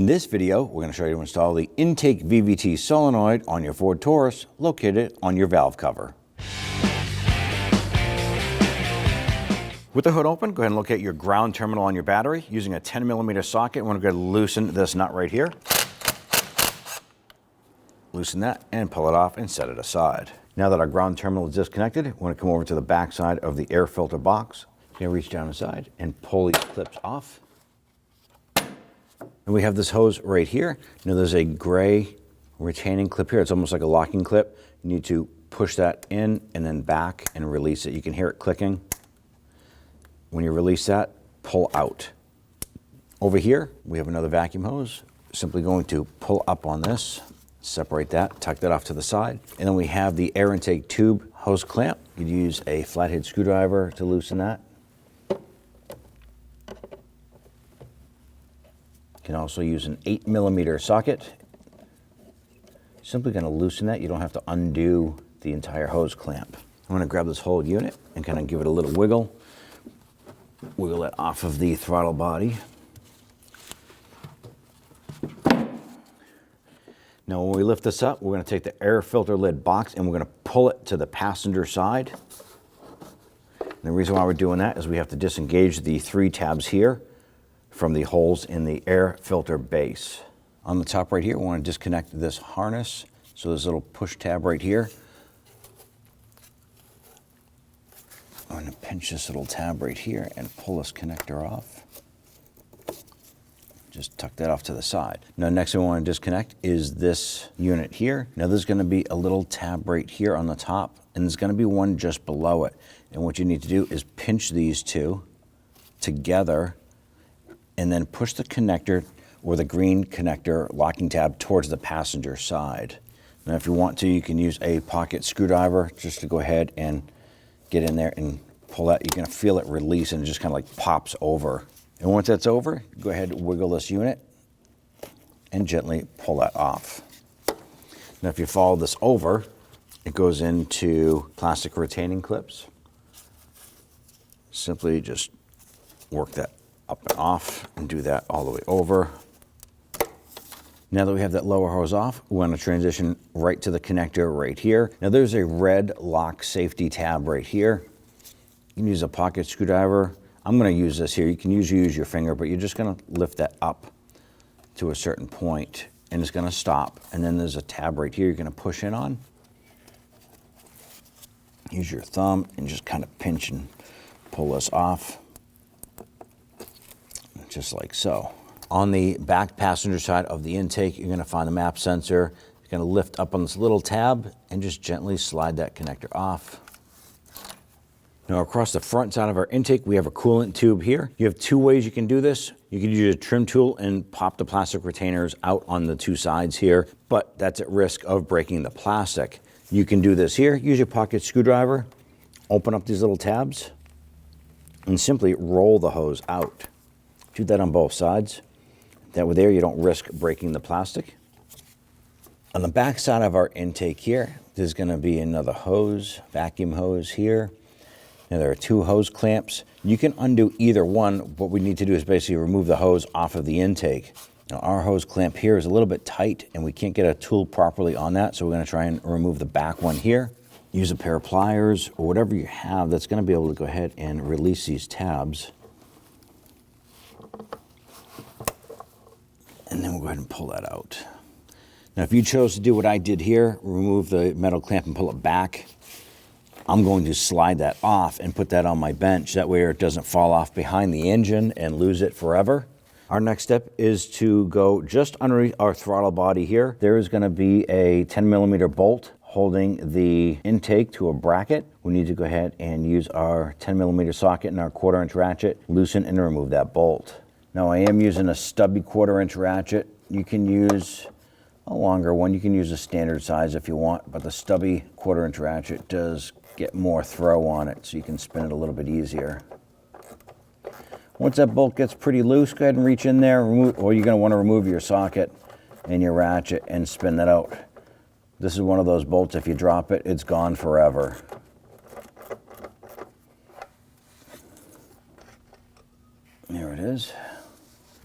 In this video, we're going to show you to install the intake VVT solenoid on your Ford Taurus located on your valve cover. With the hood open, go ahead and locate your ground terminal on your battery. Using a 10mm socket, we're going to loosen this nut right here. Loosen that and pull it off and set it aside. Now that our ground terminal is disconnected, we're going to come over to the back side of the air filter box. You're going to reach down inside and pull these clips off. And we have this hose right here. Now there's a gray retaining clip here. It's almost like a locking clip. You need to push that in and then back and release it. You can hear it clicking. When you release that, pull out. Over here, we have another vacuum hose. Simply going to pull up on this, separate that, tuck that off to the side. And then we have the air intake tube hose clamp. You'd use a flathead screwdriver to loosen that. You can also use an 8mm socket. Simply going to loosen that. You don't have to undo the entire hose clamp. I'm going to grab this whole unit and kind of give it a little wiggle. Wiggle it off of the throttle body. Now when we lift this up, we're going to take the air filter lid box and we're going to pull it to the passenger side. And the reason why we're doing that is we have to disengage the 3 tabs here from the holes in the air filter base. On the top right here, we want to disconnect this harness. So there's a little push tab right here. I'm going to pinch this little tab right here and pull this connector off. Just tuck that off to the side. Now next thing we want to disconnect is this unit here. Now there's going to be a little tab right here on the top, and there's going to be one just below it. And what you need to do is pinch these two together and then push the connector or the green connector locking tab towards the passenger side. Now if you want to, you can use a pocket screwdriver just to go ahead and get in there and pull that. You're going to feel it release and it just kind of like pops over. And once that's over, go ahead and wiggle this unit and gently pull that off. Now if you follow this over, it goes into plastic retaining clips. Simply just work that up and off and do that all the way over. Now that we have that lower hose off, we want to transition right to the connector right here. Now there's a red lock safety tab right here. You can use a pocket screwdriver. I'm going to use this here. You can use your finger, but you're just going to lift that up to a certain point and it's going to stop. And then there's a tab right here you're going to push in on. Use your thumb and just kind of pinch and pull this off. Just like so. On the back passenger side of the intake, you're going to find the map sensor. You're going to lift up on this little tab and just gently slide that connector off. Now across the front side of our intake, we have a coolant tube here. You have 2 ways you can do this. You can use a trim tool and pop the plastic retainers out on the 2 sides here, but that's at risk of breaking the plastic. You can do this here. Use your pocket screwdriver, open up these little tabs, and simply roll the hose out. Do that on both sides. That way there you don't risk breaking the plastic. On the back side of our intake here, there's going to be another hose, vacuum hose here. Now there are 2 hose clamps. You can undo either one. What we need to do is basically remove the hose off of the intake. Now our hose clamp here is a little bit tight and we can't get a tool properly on that, so we're going to try and remove the back one here. Use a pair of pliers or whatever you have that's going to be able to go ahead and release these tabs. And then we'll go ahead and pull that out. Now, if you chose to do what I did here, remove the metal clamp and pull it back, I'm going to slide that off and put that on my bench. That way it doesn't fall off behind the engine and lose it forever. Our next step is to go just underneath our throttle body here. There is going to be a 10mm bolt holding the intake to a bracket. We need to go ahead and use our 10mm socket and our 1/4" ratchet, loosen and remove that bolt. Now I am using a stubby 1/4" ratchet. You can use a longer one. You can use a standard size if you want, but the stubby 1/4" ratchet does get more throw on it, so you can spin it a little bit easier. Once that bolt gets pretty loose, go ahead and reach in there, remove, or you're going to want to remove your socket and your ratchet and spin that out. This is one of those bolts, if you drop it, it's gone forever. There it is.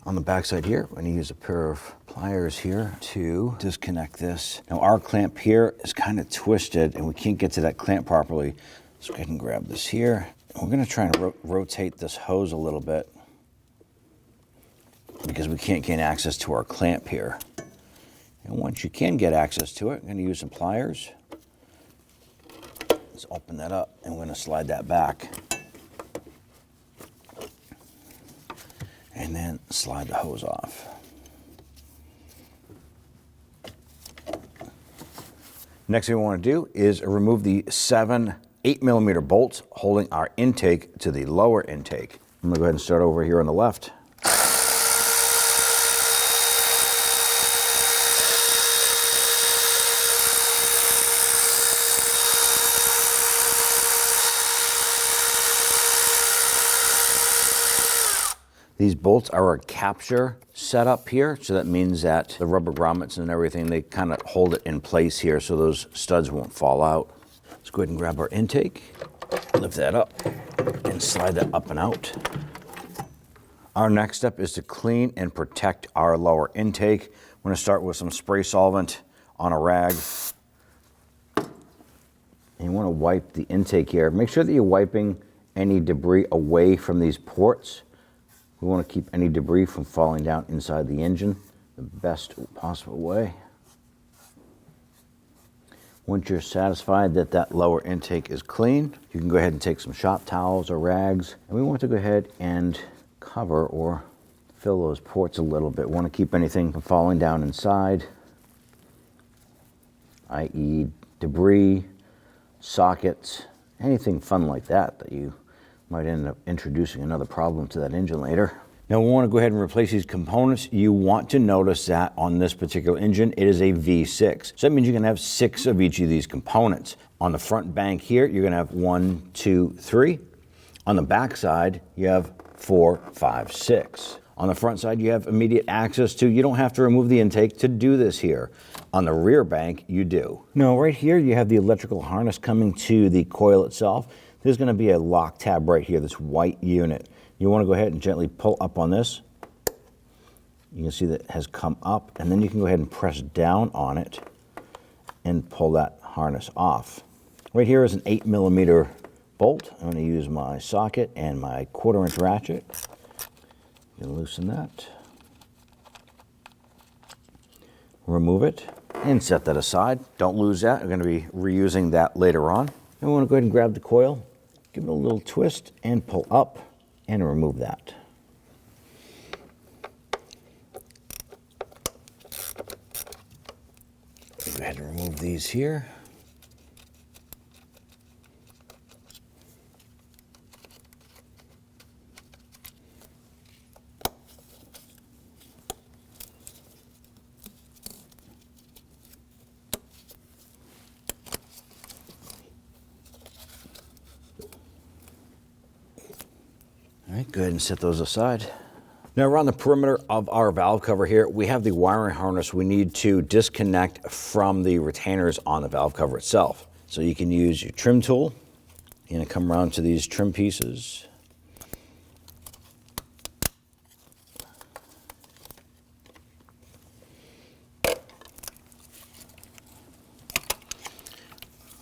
On the back side here, I'm going to use a pair of pliers here to disconnect this. Now our clamp here is kind of twisted and we can't get to that clamp properly. So go ahead and grab this here. And we're going to try and rotate this hose a little bit because we can't gain access to our clamp here. And once you can get access to it, I'm going to use some pliers. Let's open that up and we're going to slide that back. And then slide the hose off. Next thing we want to do is remove the 7 8mm bolts holding our intake to the lower intake. I'm going to go ahead and start over here on the left. These bolts are a capture setup here, so that means that the rubber grommets and everything, they kind of hold it in place here so those studs won't fall out. Let's go ahead and grab our intake, lift that up, and slide that up and out. Our next step is to clean and protect our lower intake. We're going to start with some spray solvent on a rag. And you want to wipe the intake here. Make sure that you're wiping any debris away from these ports. We want to keep any debris from falling down inside the engine the best possible way. Once you're satisfied that that lower intake is clean, you can go ahead and take some shop towels or rags, and we want to go ahead and cover or fill those ports a little bit. We want to keep anything from falling down inside, i.e. debris, sockets, anything fun like that that you might end up introducing another problem to that engine later. Now we want to go ahead and replace these components. You want to notice that on this particular engine, it is a V6. So that means you're going to have 6 of each of these components. On the front bank here, you're going to have 1, 2, 3. On the back side, you have 4, 5, 6. On the front side, you have immediate access to, you don't have to remove the intake to do this here. On the rear bank, you do. Now right here, you have the electrical harness coming to the coil itself. There's going to be a lock tab right here, this white unit. You want to go ahead and gently pull up on this. You can see that it has come up, and then you can go ahead and press down on it and pull that harness off. Right here is an 8mm bolt. I'm going to use my socket and my 1/4-inch ratchet. You can loosen that. Remove it and set that aside. Don't lose that. We're going to be reusing that later on. And we want to go ahead and grab the coil, give it a little twist, and pull up and remove that. Go ahead and remove these here. All right, go ahead and set those aside. Now around the perimeter of our valve cover here, we have the wiring harness we need to disconnect from the retainers on the valve cover itself. So you can use your trim tool. You're gonna come around to these trim pieces.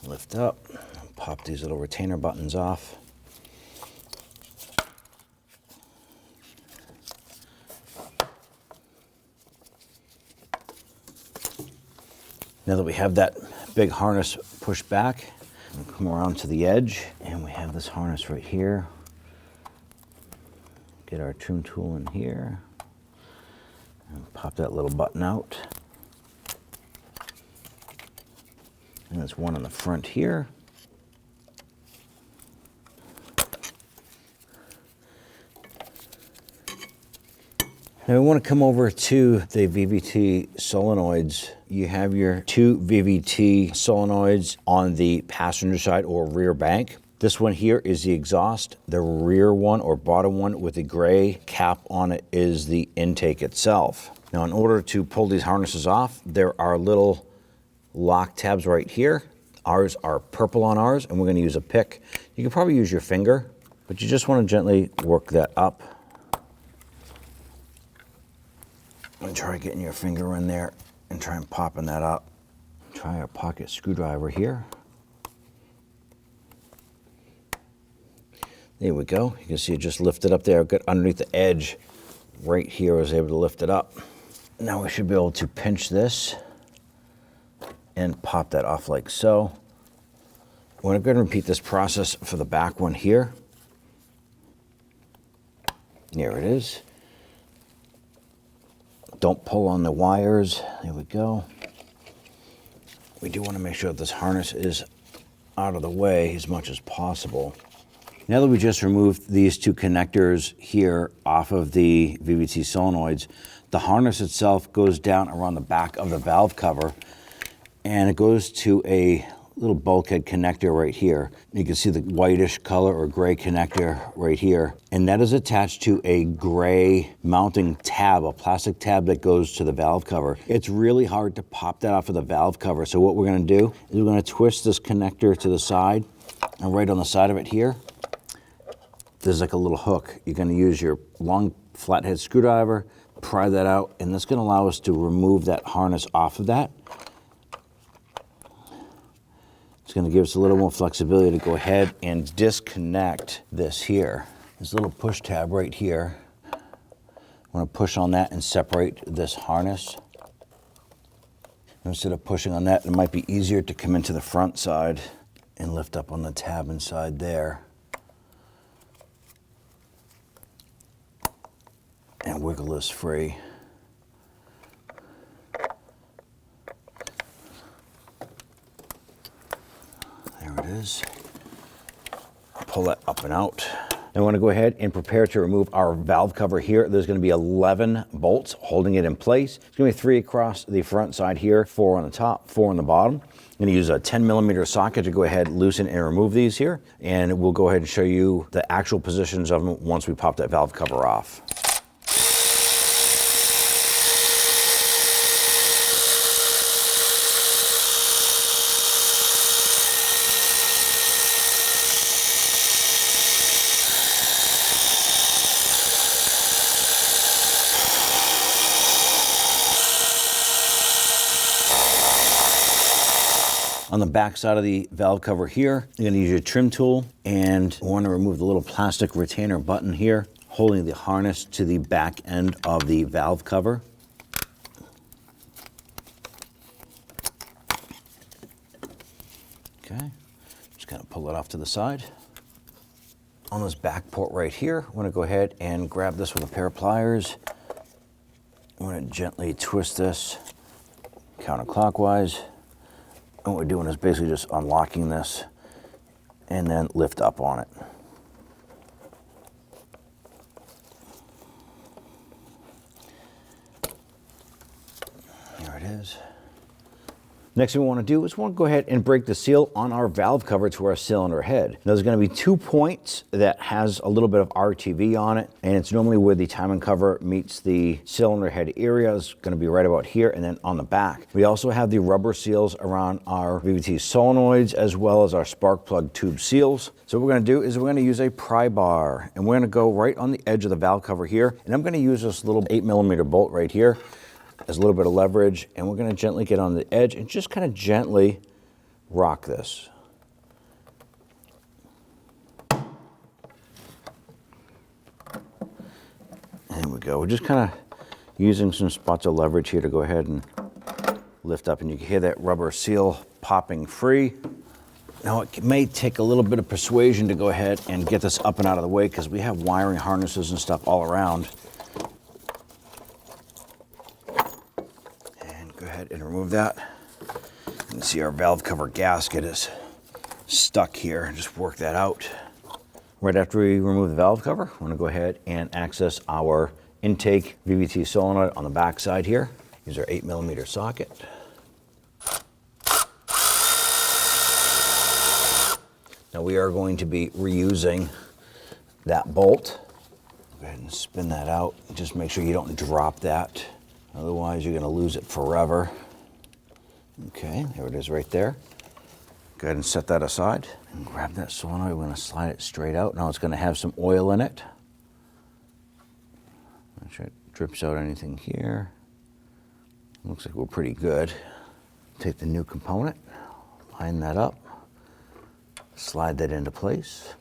Lift up, pop these little retainer buttons off. Now that we have that big harness pushed back, we'll come around to the edge, and we have this harness right here. Get our trim tool in here, and pop that little button out. And there's one on the front here. Now we want to come over to the VVT solenoids. You have your 2 VVT solenoids on the passenger side or rear bank. This one here is the exhaust. The rear one or bottom one with the gray cap on it is the intake itself. Now in order to pull these harnesses off, there are little lock tabs right here. Ours are purple on ours, and we're going to use a pick. You can probably use your finger, but you just want to gently work that up And try getting your finger in there and try and popping that up. Try a pocket screwdriver here. There we go. You can see it just lifted up there. Got underneath the edge right here. I was able to lift it up. Now we should be able to pinch this and pop that off like so. We're going to repeat this process for the back one here. There it is. Don't pull on the wires. There we go. We do want to make sure that this harness is out of the way as much as possible. Now that we just removed these two connectors here off of the VVT solenoids, the harness itself goes down around the back of the valve cover, and it goes to a little bulkhead connector right here. You can see the whitish color or gray connector right here, and that is attached to a gray mounting tab, a plastic tab that goes to the valve cover. It's really hard to pop that off of the valve cover, so what we're going to do is we're going to twist this connector to the side, and right on the side of it here, there's like a little hook. You're going to use your long flathead screwdriver, pry that out, and that's going to allow us to remove that harness off of that. It's going to give us a little more flexibility to go ahead and disconnect this here. This little push tab right here. I want to push on that and separate this harness. Instead of pushing on that, it might be easier to come into the front side and lift up on the tab inside there. And wiggle this free. There it is. Pull that up and out. Now we want to go ahead and prepare to remove our valve cover here. There's going to be 11 bolts holding it in place. It's going to be 3 across the front side here, 4 on the top, 4 on the bottom. I'm going to use a 10mm socket to go ahead, loosen and remove these here. And we'll go ahead and show you the actual positions of them once we pop that valve cover off. On the back side of the valve cover here, you're going to use your trim tool and want to remove the little plastic retainer button here, holding the harness to the back end of the valve cover. Okay, just kind of pull it off to the side. On this back port right here, I want to go ahead and grab this with a pair of pliers. I want to gently twist this counterclockwise. And what we're doing is basically just unlocking this and then lift up on it. There it is. Next thing we want to do is we want to go ahead and break the seal on our valve cover to our cylinder head. Now, there's going to be 2 points that has a little bit of RTV on it, and it's normally where the timing cover meets the cylinder head area. It's going to be right about here and then on the back. We also have the rubber seals around our VVT solenoids as well as our spark plug tube seals. So what we're going to do is we're going to use a pry bar, and we're going to go right on the edge of the valve cover here, and I'm going to use this little 8mm bolt right here. There's a little bit of leverage, and we're going to gently get on the edge and just kind of gently rock this. There we go. We're just kind of using some spots of leverage here to go ahead and lift up, and you can hear that rubber seal popping free. Now, it may take a little bit of persuasion to go ahead and get this up and out of the way because we have wiring harnesses and stuff all around. And remove that. You can see our valve cover gasket is stuck here. Just work that out. Right after we remove the valve cover, I'm going to go ahead and access our intake VVT solenoid on the back side here. Use our 8mm socket. Now we are going to be reusing that bolt. Go ahead and spin that out. Just make sure you don't drop that. Otherwise, you're going to lose it forever. Okay, there it is right there. Go ahead and set that aside. And grab that solenoid. We're going to slide it straight out. Now it's going to have some oil in it. Make sure it drips out anything here. Looks like we're pretty good. Take the new component, line that up, slide that into place.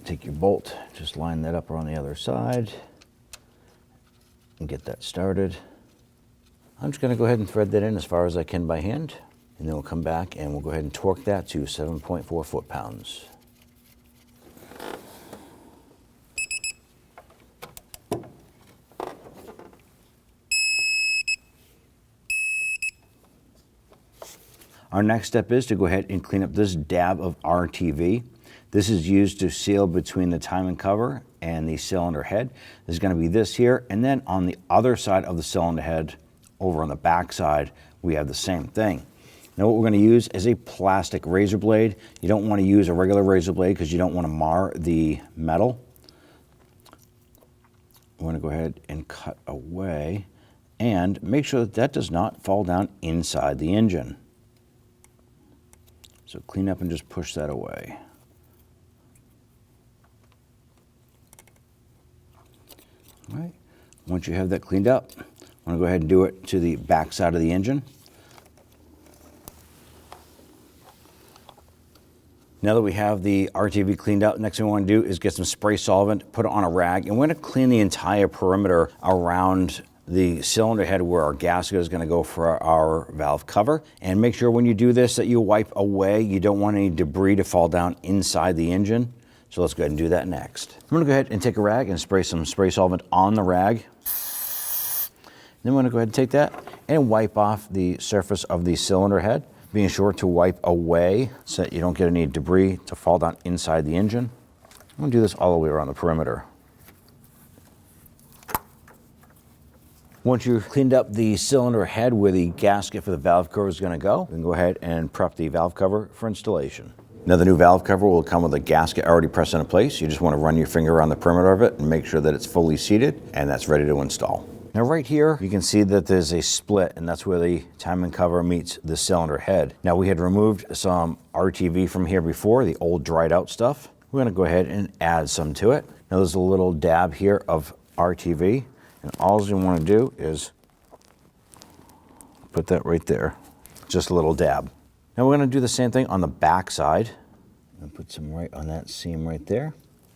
Take your bolt, just line that up on the other side and get that started. I'm just going to go ahead and thread that in as far as I can by hand, and then we'll come back and we'll go ahead and torque that to 7.4 foot-pounds. Our next step is to go ahead and clean up this dab of RTV. This is used to seal between the timing cover and the cylinder head. There's going to be this here, and then on the other side of the cylinder head, over on the back side, we have the same thing. Now what we're going to use is a plastic razor blade. You don't want to use a regular razor blade because you don't want to mar the metal. We're going to go ahead and cut away and make sure that that does not fall down inside the engine. So clean up and just push that away. All right. Once you have that cleaned up, I'm going to go ahead and do it to the back side of the engine. Now that we have the RTV cleaned out, next thing we want to do is get some spray solvent, put it on a rag, and we're going to clean the entire perimeter around the cylinder head where our gasket is going to go for our valve cover. And make sure when you do this that you wipe away. You don't want any debris to fall down inside the engine. So let's go ahead and do that next. I'm going to go ahead and take a rag and spray some spray solvent on the rag. Then we're going to go ahead and take that and wipe off the surface of the cylinder head, being sure to wipe away so that you don't get any debris to fall down inside the engine. I'm going to do this all the way around the perimeter. Once you've cleaned up the cylinder head where the gasket for the valve cover is going to go, we can go ahead and prep the valve cover for installation. Now the new valve cover will come with a gasket already pressed into place. You just want to run your finger around the perimeter of it and make sure that it's fully seated, and that's ready to install. Now right here, you can see that there's a split, and that's where the timing cover meets the cylinder head. Now we had removed some RTV from here before, the old dried out stuff. We're going to go ahead and add some to it. Now there's a little dab here of RTV, and all you want to do is put that right there, just a little dab. Now we're going to do the same thing on the back side. I'm going to put some right on that seam right there.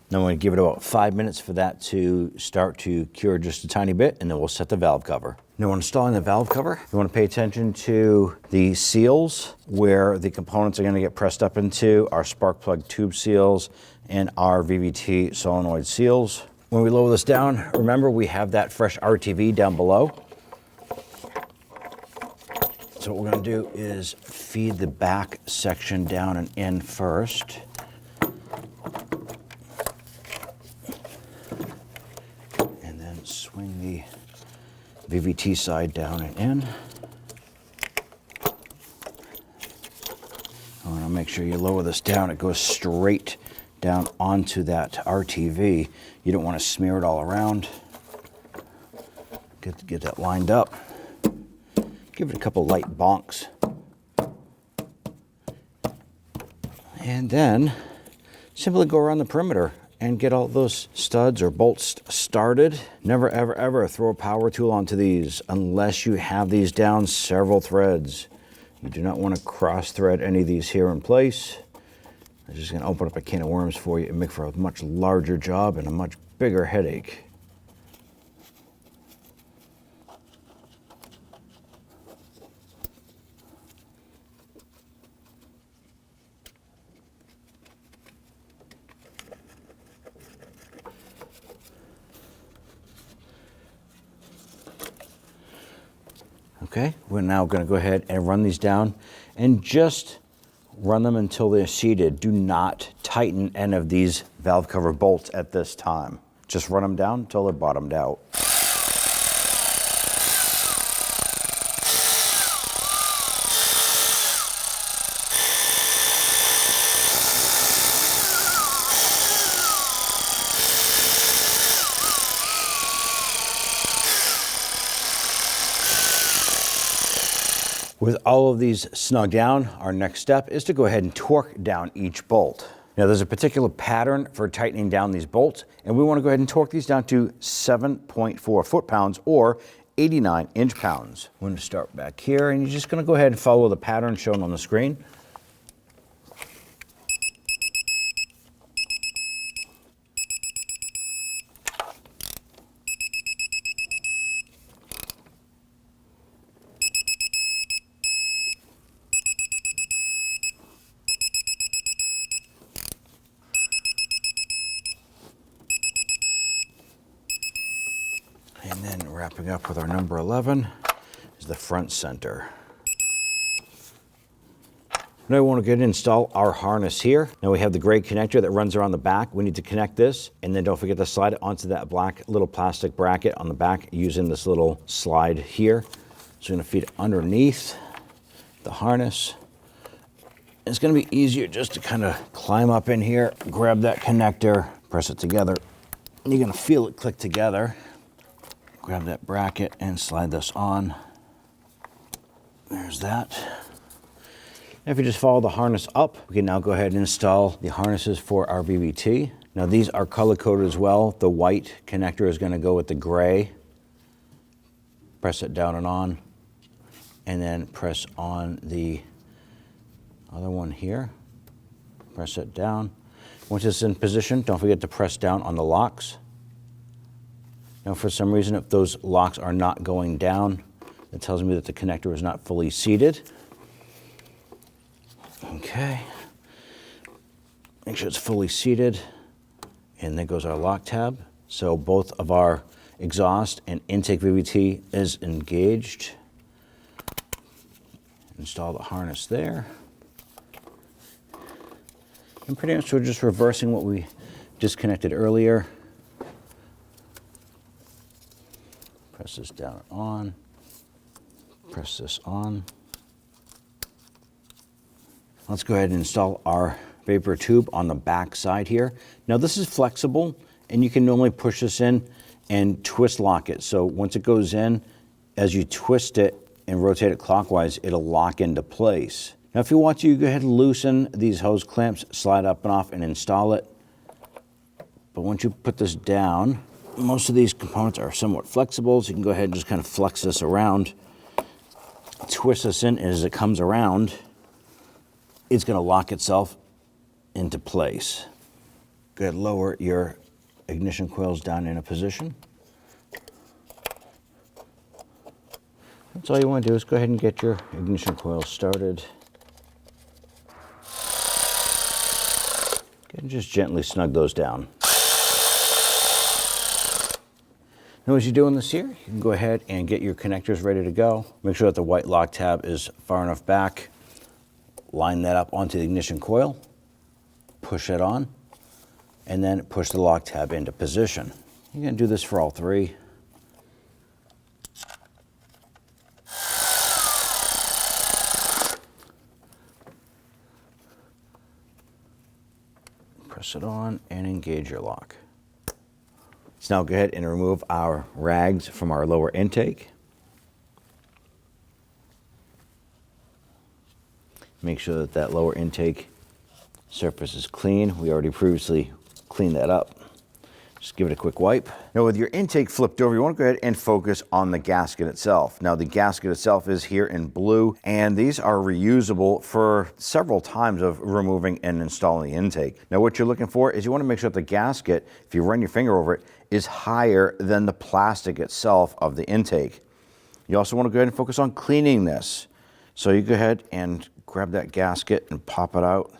Now we're going to give it about 5 minutes for that to start to cure just a tiny bit, and then we'll set the valve cover. Now when installing the valve cover, you want to pay attention to the seals where the components are going to get pressed up into, our spark plug tube seals and our VVT solenoid seals. When we lower this down, remember we have that fresh RTV down below. So what we're going to do is feed the back section down and in first. And then swing the VVT side down and in. I want to make sure you lower this down. It goes straight down onto that RTV. You don't want to smear it all around. Get that lined up. Give it a couple light bonks. And then simply go around the perimeter and get all those studs or bolts started. Never, ever, ever throw a power tool onto these unless you have these down several threads. You do not want to cross thread any of these here in place. It's just going to open up a can of worms for you and make for a much larger job and a much bigger headache. Okay, we're now going to go ahead and run these down and just run them until they're seated. Do not tighten any of these valve cover bolts at this time. Just run them down until they're bottomed out. With all of these snug down, our next step is to go ahead and torque down each bolt. Now there's a particular pattern for tightening down these bolts, and we want to go ahead and torque these down to 7.4 foot-pounds or 89 inch-pounds. We're going to start back here, and you're just going to go ahead and follow the pattern shown on the screen. And then wrapping up with our number 11 is the front center. Now we want to go ahead and install our harness here. Now we have the gray connector that runs around the back. We need to connect this, and then don't forget to slide it onto that black little plastic bracket on the back using this little slide here. So we're going to feed it underneath the harness. It's going to be easier just to kind of climb up in here, grab that connector, press it together. You're going to feel it click together. Grab that bracket and slide this on. There's that. If you just follow the harness up, we can now go ahead and install the harnesses for our VVT. Now these are color coded as well. The white connector is going to go with the gray. Press it down and on, and then press on the other one here. Press it down. Once it's in position, don't forget to press down on the locks. Now for some reason, if those locks are not going down, it tells me that the connector is not fully seated. Okay. Make sure it's fully seated. And there goes our lock tab. So both of our exhaust and intake VVT is engaged. Install the harness there. And pretty much we're just reversing what we disconnected earlier. Press this down and on. Press this on. Let's go ahead and install our vapor tube on the back side here. Now this is flexible, and you can normally push this in and twist lock it. So once it goes in, as you twist it and rotate it clockwise, it'll lock into place. Now if you want to, you go ahead and loosen these hose clamps, slide up and off and install it. But once you put this down, most of these components are somewhat flexible, so you can go ahead and just kind of flex this around, twist this in, and as it comes around, it's going to lock itself into place. Go ahead and lower your ignition coils down in a position. That's all you want to do is go ahead and get your ignition coils started. And just gently snug those down. Now as you're doing this here, you can go ahead and get your connectors ready to go. Make sure that the white lock tab is far enough back. Line that up onto the ignition coil, push it on, and then push the lock tab into position. You're going to do this for all three. Press it on and engage your lock. Let's now go ahead and remove our rags from our lower intake. Make sure that that lower intake surface is clean. We already previously cleaned that up. Just give it a quick wipe. Now with your intake flipped over, you want to go ahead and focus on the gasket itself. Now the gasket itself is here in blue, and these are reusable for several times of removing and installing the intake. Now what you're looking for is you want to make sure that the gasket, if you run your finger over it, is higher than the plastic itself of the intake. You also want to go ahead and focus on cleaning this. So you go ahead and grab that gasket and pop it out.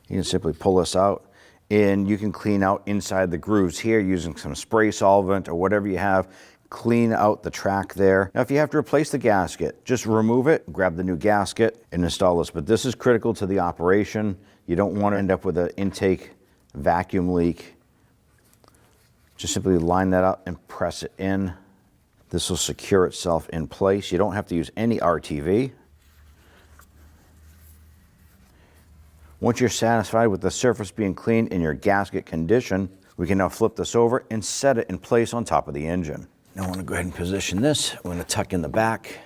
You can simply pull this out, and you can clean out inside the grooves here using some spray solvent or whatever you have. Clean out the track there. Now if you have to replace the gasket, just remove it, grab the new gasket and install this. But this is critical to the operation. You don't want to end up with an intake vacuum leak. Just simply line that up and press it in. This will secure itself in place. You don't have to use any RTV. Once you're satisfied with the surface being clean in your gasket condition, we can now flip this over and set it in place on top of the engine. Now I want to go ahead and position this. We're going to tuck in the back.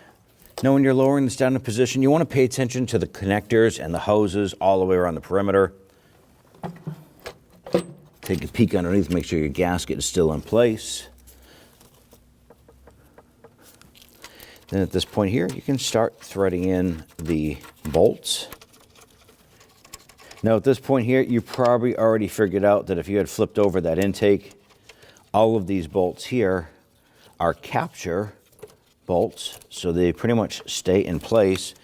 Now when you're lowering this down to position, you want to pay attention to the connectors and the hoses all the way around the perimeter. Take a peek underneath, make sure your gasket is still in place. Then at this point here, you can start threading in the bolts. Now at this point here, you probably already figured out that if you had flipped over that intake, all of these bolts here are capture bolts, so they pretty much stay in place,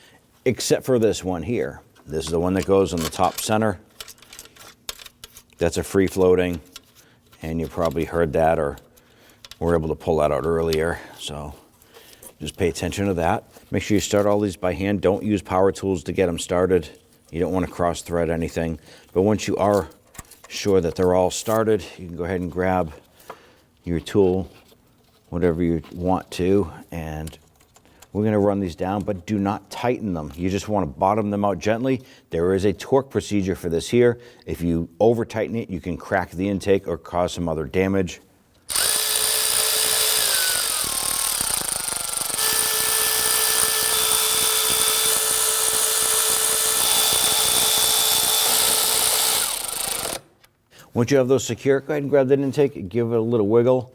except for this one here. This is the one that goes on the top center. That's a free floating, and you probably heard that or were able to pull that out earlier. So just pay attention to that. Make sure you start all these by hand. Don't use power tools to get them started. You don't want to cross thread anything. But once you are sure that they're all started, you can go ahead and grab your tool, whatever you want to, and we're going to run these down, but do not tighten them. You just want to bottom them out gently. There is a torque procedure for this here. If you over tighten it, you can crack the intake or cause some other damage. Once you have those secure, go ahead and grab that intake, give it a little wiggle.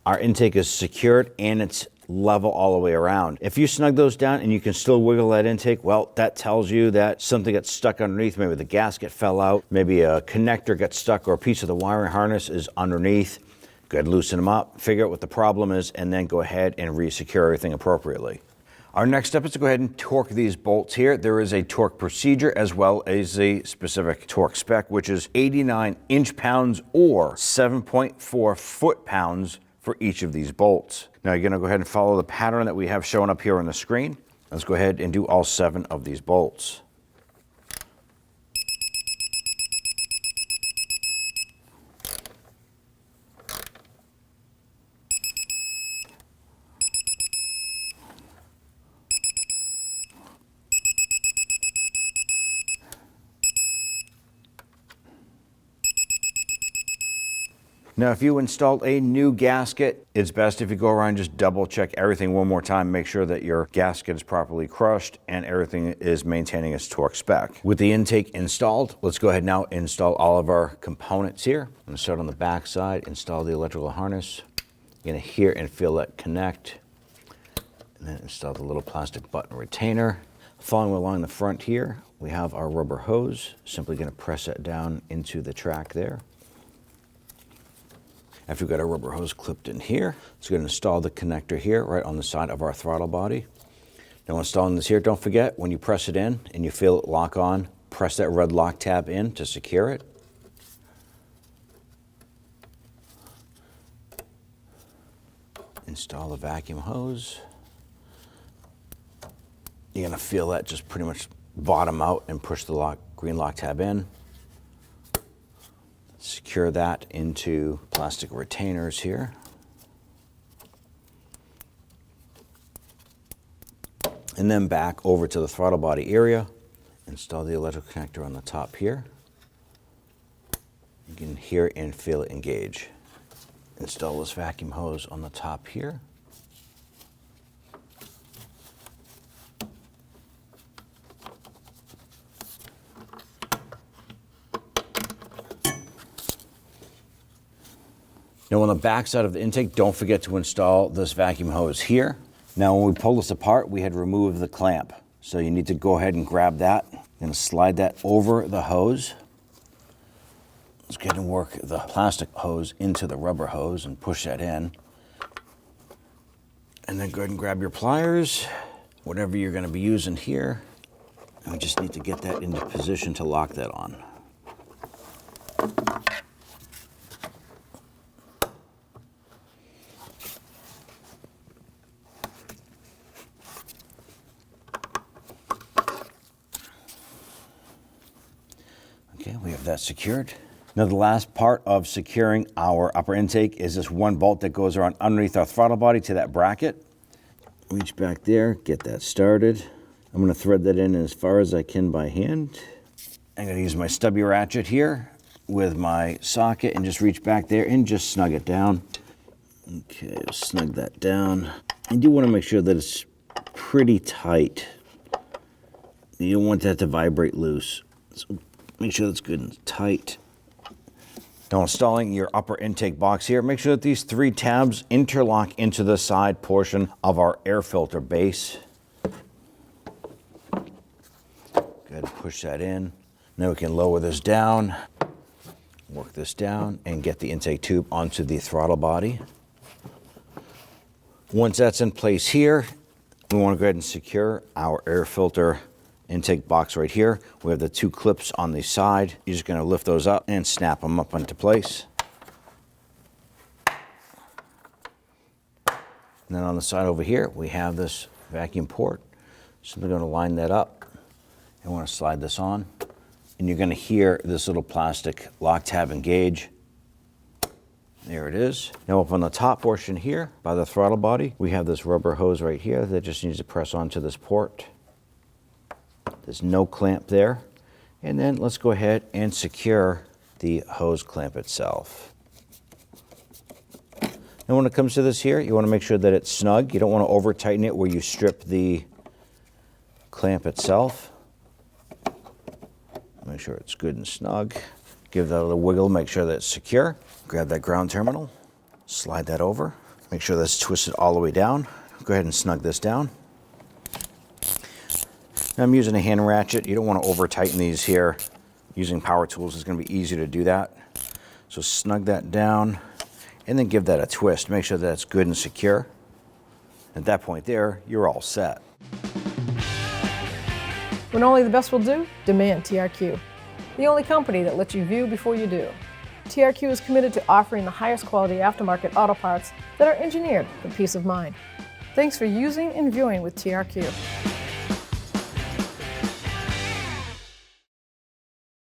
Our intake is secured and it's level all the way around. If you snug those down and you can still wiggle that intake, well, that tells you that something got stuck underneath. Maybe the gasket fell out, maybe a connector got stuck, or a piece of the wiring harness is underneath. Go ahead and loosen them up, figure out what the problem is, and then go ahead and re-secure everything appropriately. Our next step is to go ahead and torque these bolts here. There is a torque procedure as well as a specific torque spec, which is 89 inch-pounds or 7.4 foot-pounds for each of these bolts. Now you're gonna go ahead and follow the pattern that we have shown up here on the screen. Let's go ahead and do all 7 of these bolts. Now, if you installed a new gasket, it's best if you go around and just double check everything one more time, make sure that your gasket is properly crushed and everything is maintaining its torque spec. With the intake installed, let's go ahead now and install all of our components here. I'm gonna start on the back side, install the electrical harness. You're gonna hear and feel that connect. And then install the little plastic button retainer. Following along the front here, we have our rubber hose. Simply gonna press that down into the track there. After we've got our rubber hose clipped in here, let's go ahead and install the connector here right on the side of our throttle body. Now installing this here, don't forget when you press it in and you feel it lock on, press that red lock tab in to secure it. Install the vacuum hose. You're gonna feel that just pretty much bottom out and push the green lock tab in. Secure that into plastic retainers here. And then back over to the throttle body area. Install the electrical connector on the top here. You can hear and feel it engage. Install this vacuum hose on the top here. Now on the back side of the intake, don't forget to install this vacuum hose here. Now when we pull this apart, we had removed the clamp. So you need to go ahead and grab that. I'm gonna slide that over the hose. Let's go ahead and work the plastic hose into the rubber hose and push that in. And then go ahead and grab your pliers, whatever you're gonna be using here. And we just need to get that into position to lock that on. Okay, we have that secured. Now the last part of securing our upper intake is this one bolt that goes around underneath our throttle body to that bracket. Reach back there, get that started. I'm gonna thread that in as far as I can by hand. I'm gonna use my stubby ratchet here with my socket and just reach back there and just snug it down. Okay, snug that down. You do wanna make sure that it's pretty tight. You don't want that to vibrate loose. So make sure that's good and tight. Now installing your upper intake box here, make sure that these 3 tabs interlock into the side portion of our air filter base. Go ahead and push that in. Now we can lower this down, work this down, and get the intake tube onto the throttle body. Once that's in place here, we want to go ahead and secure our air filter intake box right here. We have the 2 clips on the side. You're just going to lift those up and snap them up into place. And then on the side over here, we have this vacuum port. So we're going to line that up and want to slide this on. And you're going to hear this little plastic lock tab engage. There it is. Now up on the top portion here by the throttle body, we have this rubber hose right here that just needs to press onto this port. There's no clamp there. And then let's go ahead and secure the hose clamp itself. And when it comes to this here, you want to make sure that it's snug. You don't want to over tighten it where you strip the clamp itself. Make sure it's good and snug. Give that a little wiggle, make sure that it's secure. Grab that ground terminal, slide that over. Make sure that's twisted all the way down. Go ahead and snug this down. Now I'm using a hand ratchet. You don't want to over tighten these here. Using power tools is going to be easier to do that. So snug that down and then give that a twist. Make sure that it's good and secure. At that point there, you're all set. When only the best will do, demand TRQ. The only company that lets you view before you do. TRQ is committed to offering the highest quality aftermarket auto parts that are engineered for peace of mind. Thanks for using and viewing with TRQ.